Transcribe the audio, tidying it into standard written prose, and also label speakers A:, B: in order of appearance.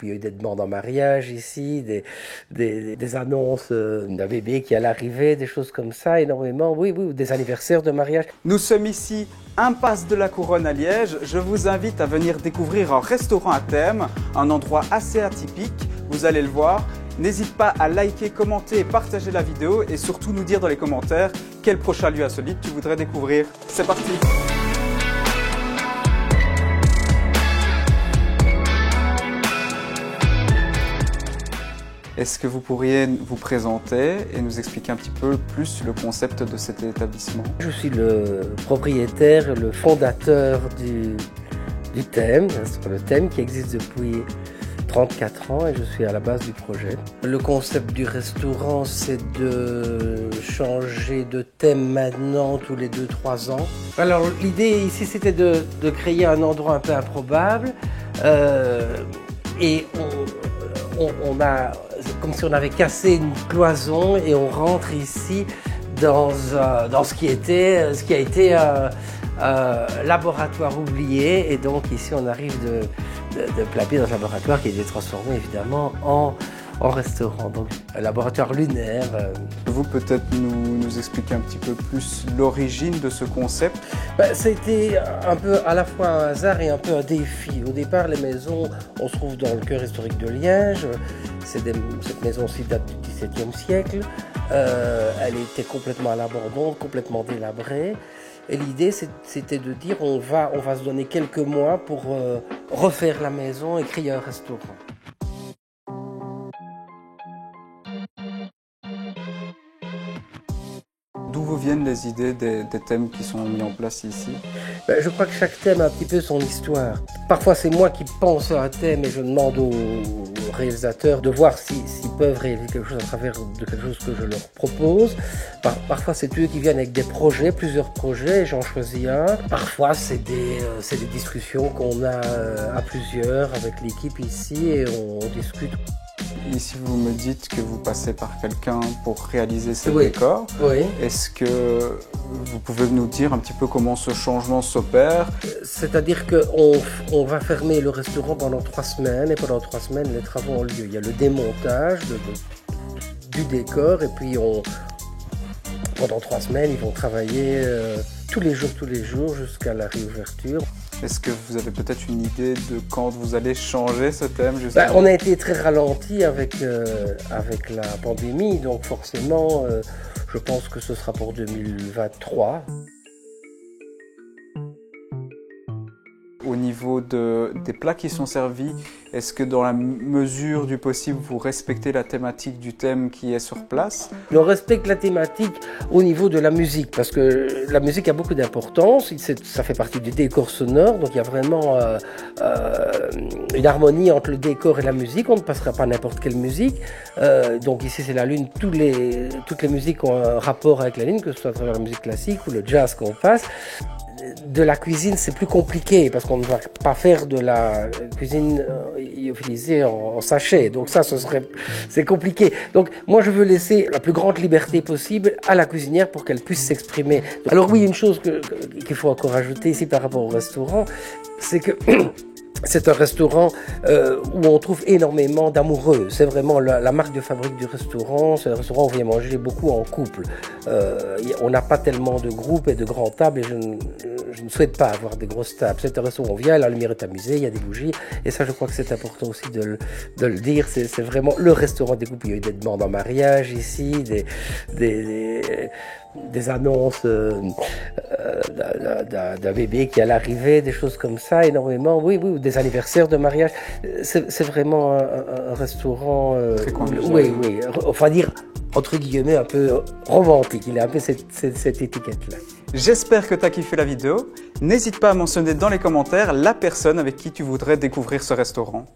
A: Il y a eu des demandes en mariage ici, des annonces d'un bébé qui allait arriver, des choses comme ça, énormément. Oui, oui, des anniversaires de mariage.
B: Nous sommes ici, impasse de la Couronne à Liège. Je vous invite à venir découvrir un restaurant à thème, un endroit assez atypique. Vous allez le voir. N'hésite pas à liker, commenter et partager la vidéo et surtout nous dire dans les commentaires quel prochain lieu insolite tu voudrais découvrir. C'est parti! Est-ce que vous pourriez vous présenter et nous expliquer un petit peu plus le concept de cet établissement?
A: Je suis le propriétaire, le fondateur du thème, le thème qui existe depuis 34 ans et je suis à la base du projet. Le concept du restaurant, c'est de changer de thème maintenant tous les 2-3 ans. Alors l'idée ici, c'était de créer un endroit un peu improbable et on a comme si on avait cassé une cloison et on rentre ici dans ce qui a été un laboratoire oublié, et donc ici on arrive de plein pied dans ce laboratoire qui a été transformé évidemment en restaurant, donc un laboratoire lunaire.
B: Vous peut-être nous expliquer un petit peu plus l'origine de ce concept?
A: C'était un peu à la fois un hasard et un peu un défi. Au départ, les maisons, on se trouve dans le cœur historique de Liège. Cette maison-ci date du XVIIe siècle. Elle était complètement à l'abandon, complètement délabrée. Et l'idée, c'était de dire on va se donner quelques mois pour refaire la maison et créer un restaurant.
B: D'où vous viennent les idées des thèmes qui sont mis en place ici?
A: Je crois que chaque thème a un petit peu son histoire. Parfois c'est moi qui pense à un thème et je demande aux réalisateurs de voir s'ils peuvent réaliser quelque chose à travers de quelque chose que je leur propose. Parfois c'est eux qui viennent avec des projets, plusieurs projets, et j'en choisis un. Parfois c'est des discussions qu'on a à plusieurs avec l'équipe ici et on discute.
B: Ici, vous me dites que vous passez par quelqu'un pour réaliser ces
A: Oui.
B: décors.
A: Oui.
B: Est-ce que vous pouvez nous dire un petit peu comment ce changement s'opère?
A: C'est-à-dire qu'on va fermer le restaurant pendant 3 semaines et pendant 3 semaines, les travaux ont lieu. Il y a le démontage du décor et puis pendant 3 semaines, ils vont travailler tous les jours jusqu'à la réouverture.
B: Est-ce que vous avez peut-être une idée de quand vous allez changer ce thème?
A: On a été très ralenti avec la pandémie, donc forcément, je pense que ce sera pour 2023.
B: Au niveau des plats qui sont servis, est-ce que dans la mesure du possible, vous respectez la thématique du thème qui est sur place?
A: On respecte la thématique au niveau de la musique, parce que la musique a beaucoup d'importance, ça fait partie du décor sonore, donc il y a vraiment une harmonie entre le décor et la musique, on ne passera pas n'importe quelle musique. Donc ici c'est la lune, toutes les musiques ont un rapport avec la lune, que ce soit à travers la musique classique ou le jazz qu'on passe. De la cuisine, c'est plus compliqué parce qu'on ne va pas faire de la cuisine lyophilisée en sachet. Donc ça, c'est compliqué. Donc moi, je veux laisser la plus grande liberté possible à la cuisinière pour qu'elle puisse s'exprimer. Alors oui, une chose qu'il faut encore ajouter ici par rapport au restaurant, c'est que c'est un restaurant où on trouve énormément d'amoureux. C'est vraiment la marque de fabrique du restaurant. C'est un restaurant où on vient manger beaucoup en couple. On n'a pas tellement de groupes et de grandes tables et je ne souhaite pas avoir des grosses tables. C'est un restaurant où on vient, la lumière est amusée, il y a des bougies. Et ça, je crois que c'est important aussi de le dire. C'est vraiment le restaurant des couples. Il y a eu des demandes en mariage ici, des annonces d'un bébé qui allait arriver, des choses comme ça, énormément. Oui, oui, des anniversaires de mariage. C'est vraiment un restaurant, oui, enfin dire, entre guillemets, un peu romantique. Il a un peu cette étiquette-là.
B: J'espère que tu as kiffé la vidéo. N'hésite pas à mentionner dans les commentaires la personne avec qui tu voudrais découvrir ce restaurant.